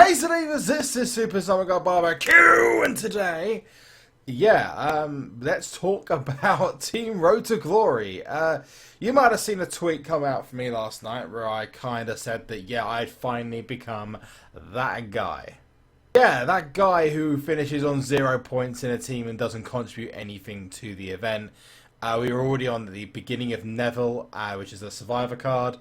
Hey Divas, this is SuperZombGBBQ, and today, let's talk about Team Road to Glory. You might have seen a tweet come out from me last night where I kind of said that, I'd finally become that guy. Yeah, that guy who finishes on 0 points in a team and doesn't contribute anything to the event. We were already on the beginning of Neville, which is the Survivor card.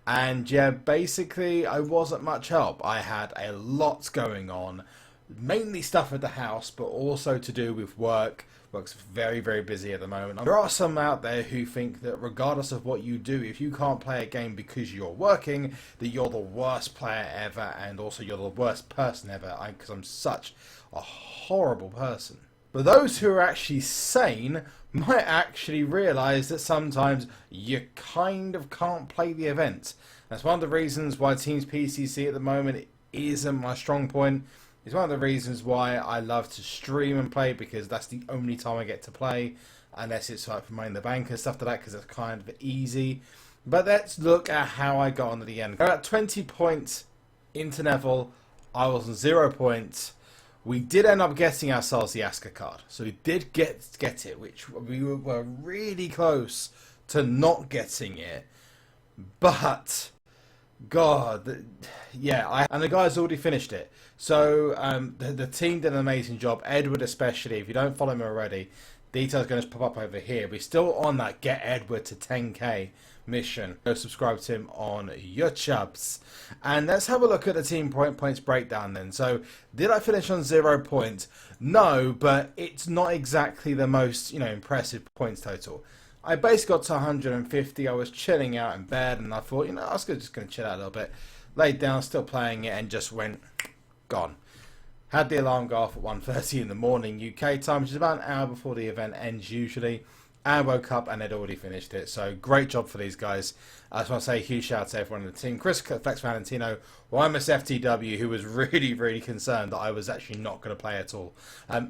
And yeah, basically I wasn't much help. I had a lot going on, mainly stuff at the house, but also to do with work. Work's very, very busy at the moment. There are some out there who think that regardless of what you do, if you can't play a game because you're working, that you're the worst player ever, and also you're the worst person ever, because I'm such a horrible person. But those who are actually sane might actually realise that sometimes you kind of can't play the event. That's one of the reasons why Team's PCC at the moment isn't my strong point. It's one of the reasons why I love to stream and play, because that's the only time I get to play, unless it's like for Money in the Bank and stuff like that, because it's kind of easy. But let's look at how I got on at the end. At 20 points into Neville, I was on 0 points. We did end up getting ourselves the Asuka card, so we did get it, which we were really close to not getting it. But God, yeah, and the guy's already finished it. So the team did an amazing job. Edward especially. If you don't follow him already, details are going to pop up over here. We're still on that Get Edward to 10k mission. Go subscribe to him on YouTubes. And let's have a look at the team points breakdown then. So did I finish on 0 points? No, but it's not exactly the most impressive points total. I basically got to 150. I was chilling out in bed and I thought, I was just going to chill out a little bit. Laid down, still playing it, and just went gone. Had the alarm go off at 1:30 in the morning UK time, which is about an hour before the event ends usually. And woke up and they'd already finished it. So great job for these guys. I just want to say a huge shout out to everyone in the team. Chris Flex Valentino, YMS FTW, who was really, really concerned that I was actually not going to play at all.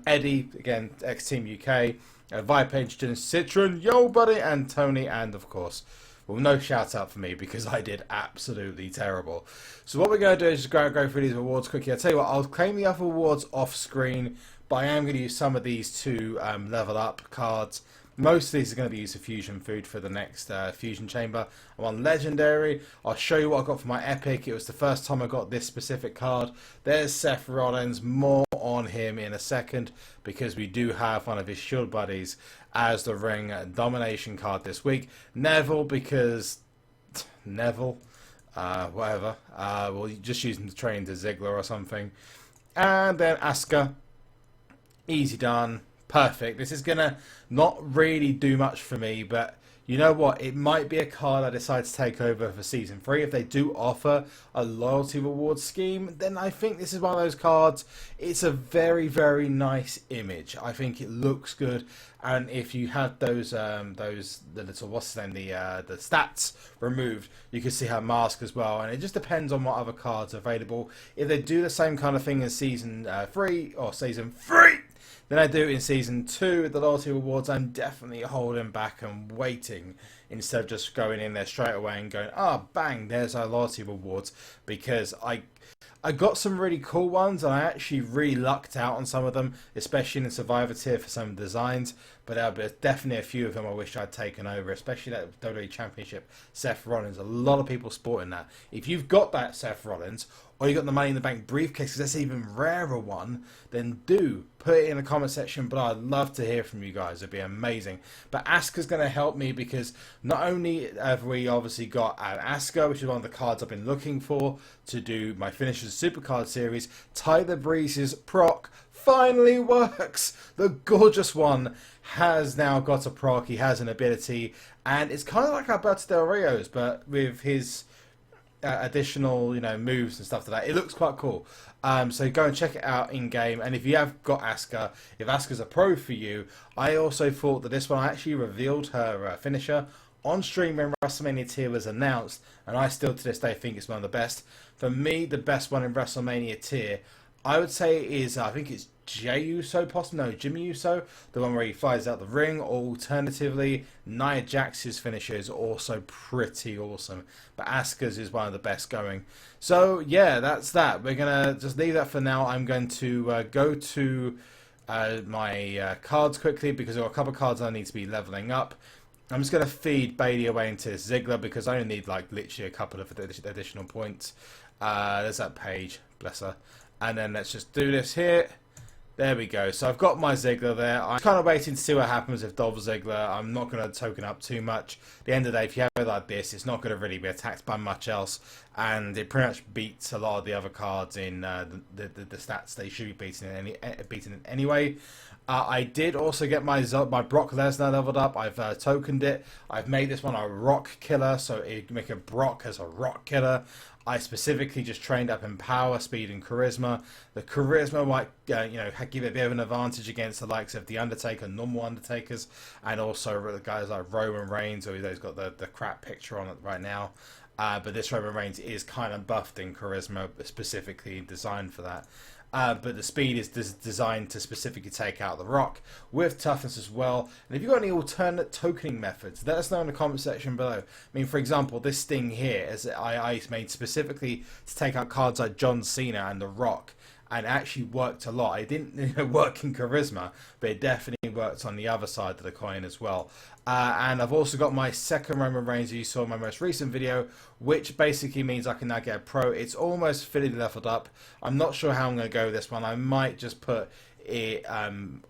Eddie, again, ex-Team UK. Vipage, Citron, Yo Buddy, and Tony, and of course, well, no shout out for me because I did absolutely terrible. So what we're going to do is just go through these awards quickly. I'll tell you what, I'll claim the other awards off screen, but I am going to use some of these to level up cards. Most of these are going to be used for Fusion Food for the next Fusion Chamber. I'm on Legendary. I'll show you what I got for my Epic. It was the first time I got this specific card. There's Seth Rollins. More on him in a second, because we do have one of his Shield buddies as the Ring Domination card this week. Neville, because Neville, whatever. Well, just using the train to Ziggler or something. And then Asuka. Easy done. Perfect. This is going to not really do much for me, but you know what? It might be a card I decide to take over for Season 3. If they do offer a loyalty reward scheme, then I think this is one of those cards. It's a very, very nice image. I think it looks good. And if you have the little, what's the name, the stats removed, you can see her mask as well. And it just depends on what other cards are available. If they do the same kind of thing as Season 3 or Season 3, then I do in Season 2 with the loyalty rewards. I'm definitely holding back and waiting instead of just going in there straight away and going, bang, there's our loyalty rewards, because I got some really cool ones and I actually really lucked out on some of them, especially in the Survivor tier for some designs. But there'll be definitely a few of them I wish I'd taken over, especially that WWE Championship Seth Rollins. A lot of people sporting that. If you've got that Seth Rollins, or you got the Money in the Bank briefcase, because that's an even rarer one, then do put it in the comment section. But I'd love to hear from you guys. It'd be amazing. But Asuka's going to help me, because not only have we obviously got an Asuka, which is one of the cards I've been looking for to do my Finishers SuperCard series, Tyler Breeze's proc finally works. The gorgeous one has now got a proc. He has an ability, and it's kind of like Alberto Del Rio's, but with his additional moves and stuff like that. It looks quite cool. So go and check it out in game. And if you have got Asuka, if Asuka's a pro for you, I also thought that this one, I actually revealed her finisher on stream when WrestleMania tier was announced, and I still to this day think it's one of the best. For me, the best one in WrestleMania tier, I would say is, I think it's Jey Uso, possibly, no, Jimmy Uso, the one where he flies out the ring. Alternatively, Nia Jax's finisher is also pretty awesome, but Asuka's is one of the best going. So yeah, that's that. We're gonna just leave that for now. I'm going to go to my cards quickly because there are a couple of cards I need to be leveling up. I'm just going to feed Bailey away into Ziggler because I only need like literally a couple of additional points. There's that page, bless her. And then let's just do this here. There we go. So I've got my Ziggler there. I'm kind of waiting to see what happens with Dolph Ziggler. I'm not going to token up too much. At the end of the day, if you have it like this, it's not going to really be attacked by much else. And it pretty much beats a lot of the other cards in the stats they should be beating in anyway. I did also get my Brock Lesnar leveled up. I've tokened it. I've made this one a rock killer, so it make a Brock as a rock killer. I specifically just trained up in power, speed, and charisma. The charisma might, give it a bit of an advantage against the likes of the Undertaker, normal Undertakers, and also the guys like Roman Reigns, who's got the crap picture on it right now. But this Roman Reigns is kind of buffed in charisma, specifically designed for that. But the speed is designed to specifically take out the Rock, with toughness as well. And if you've got any alternate tokening methods, let us know in the comment section below. I mean, for example, this thing here is I made specifically to take out cards like John Cena and the Rock, and it actually worked a lot. It didn't work in charisma, but it definitely worked on the other side of the coin as well. And I've also got my second Roman Reigns that you saw in my most recent video, which basically means I can now get a pro. It's almost fully leveled up. I'm not sure how I'm going to go with this one. I might just put it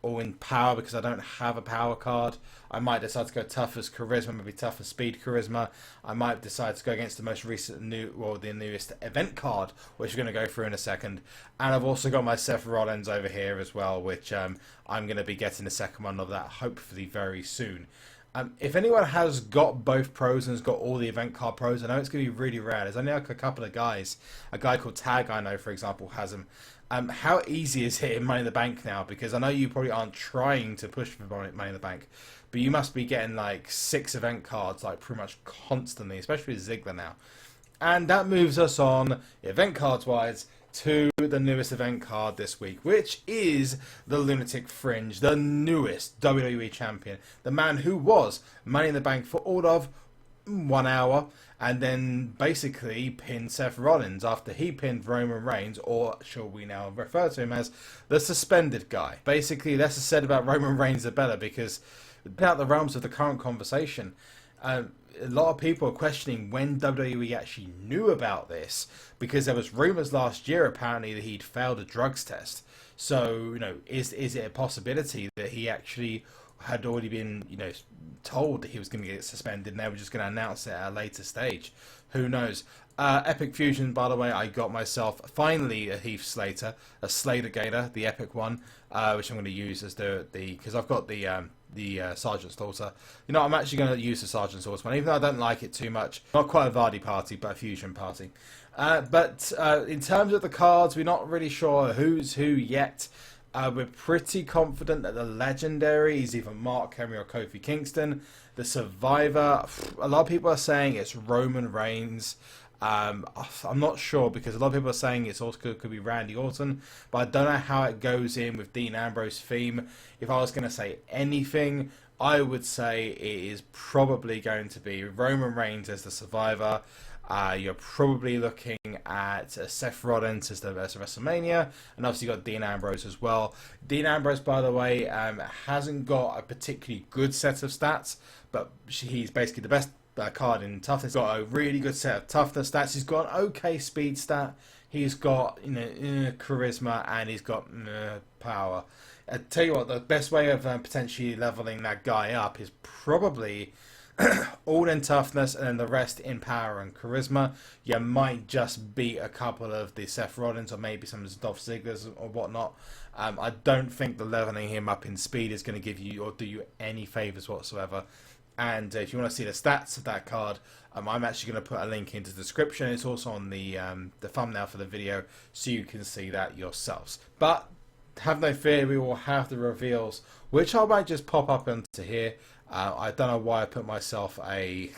all in power because I don't have a power card. I might decide to go toughness charisma, maybe toughness speed charisma. I might decide to go against the most recent the newest event card, which we're going to go through in a second. And I've also got my Seth Rollins over here as well, which I'm going to be getting the second one of that hopefully very soon. If anyone has got both pros and has got all the event card pros, I know it's going to be really rare. There's only like a couple of guys. A guy called Tag, I know, for example, has them. How easy is it in Money in the Bank now? Because I know you probably aren't trying to push for Money in the Bank, but you must be getting like 6 event cards like pretty much constantly, especially with Ziggler now. And that moves us on, event cards wise, to the newest event card this week, which is the Lunatic Fringe, the newest WWE champion, the man who was Money in the Bank for all of 1 hour, and then basically pinned Seth Rollins after he pinned Roman Reigns, or shall we now refer to him as the suspended guy. Basically, less is said about Roman Reigns the better, because out the realms of the current conversation, a lot of people are questioning when WWE actually knew about this, because there was rumors last year apparently that he'd failed a drugs test. So, is it a possibility that he actually had already been, told that he was going to get suspended and they were just going to announce it at a later stage? Who knows? Epic Fusion, by the way, I got myself finally a Heath Slater, a Slater Gator, the epic one, which I'm going to use as because I've got the Sergeant's Daughter. I'm actually going to use the Sergeant's Daughter one, even though I don't like it too much. Not quite a Vardy party, but a Fusion party. But in terms of the cards, we're not really sure who's who yet. We're pretty confident that the Legendary is either Mark Henry or Kofi Kingston. The Survivor, a lot of people are saying it's Roman Reigns. I'm not sure, because a lot of people are saying it's also could be Randy Orton, but I don't know how it goes in with Dean Ambrose's theme. If I was going to say anything, I would say it is probably going to be Roman Reigns as the Survivor. You're probably looking at Seth Rollins as the WrestleMania, and obviously you've got Dean Ambrose as well. Dean Ambrose, by the way, hasn't got a particularly good set of stats, but he's basically the best card in toughness. He's got a really good set of toughness stats. He's got an okay speed stat. He's got charisma, and he's got power. I tell you what, the best way of potentially leveling that guy up is probably all in toughness and then the rest in power and charisma. You might just beat a couple of the Seth Rollins or maybe some of the Dolph Ziggler's or whatnot. I don't think the leveling him up in speed is going to give you or do you any favours whatsoever. And if you want to see the stats of that card, I'm actually going to put a link into the description. It's also on the thumbnail for the video, so you can see that yourselves. But have no fear, we will have the reveals, which I might just pop up into here. I don't know why I put myself a...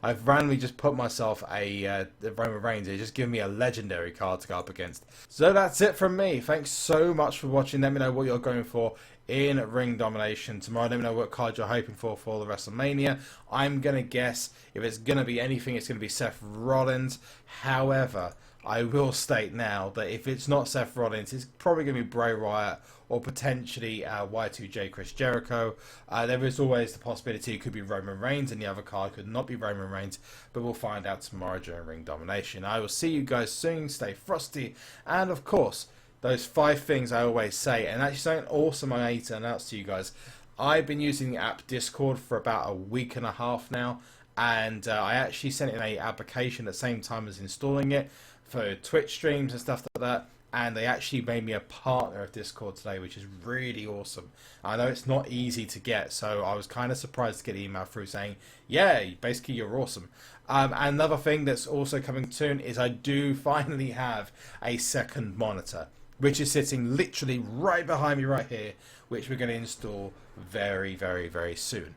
I've randomly just put myself a Roman Reigns. It's just given me a legendary card to go up against. So that's it from me. Thanks so much for watching. Let me know what you're going for in Ring Domination tomorrow. Let me know what card you're hoping for the WrestleMania. I'm going to guess if it's going to be anything, it's going to be Seth Rollins. However, I will state now that if it's not Seth Rollins, it's probably going to be Bray Wyatt or potentially Y2J Chris Jericho. There is always the possibility it could be Roman Reigns and the other card could not be Roman Reigns, but we'll find out tomorrow during Ring Domination. I will see you guys soon. Stay frosty, and of course, those 5 things I always say, and actually something awesome I need to announce to you guys. I've been using the app Discord for about a week and a half now, and I actually sent in an application at the same time as installing it for Twitch streams and stuff like that, and they actually made me a partner of Discord today, which is really awesome. I know it's not easy to get, so I was kind of surprised to get an email through saying, yeah, basically you're awesome. Another thing that's also coming soon is I do finally have a second monitor, which is sitting literally right behind me right here, which we're going to install very, very, very soon.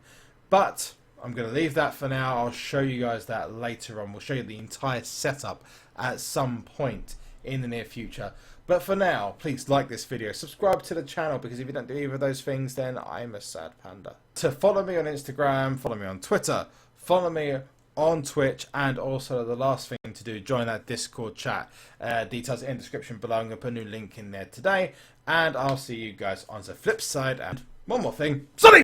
But I'm going to leave that for now. I'll show you guys that later on. We'll show you the entire setup at some point in the near future. But for now, please like this video, subscribe to the channel, because if you don't do either of those things, then I'm a sad panda. To follow me on Instagram, follow me on Twitter, follow me on Twitch, and also the last thing to do, join that Discord chat. Details in the description below. I'm going to put a new link in there today, and I'll see you guys on the flip side. And one more thing, Sonny!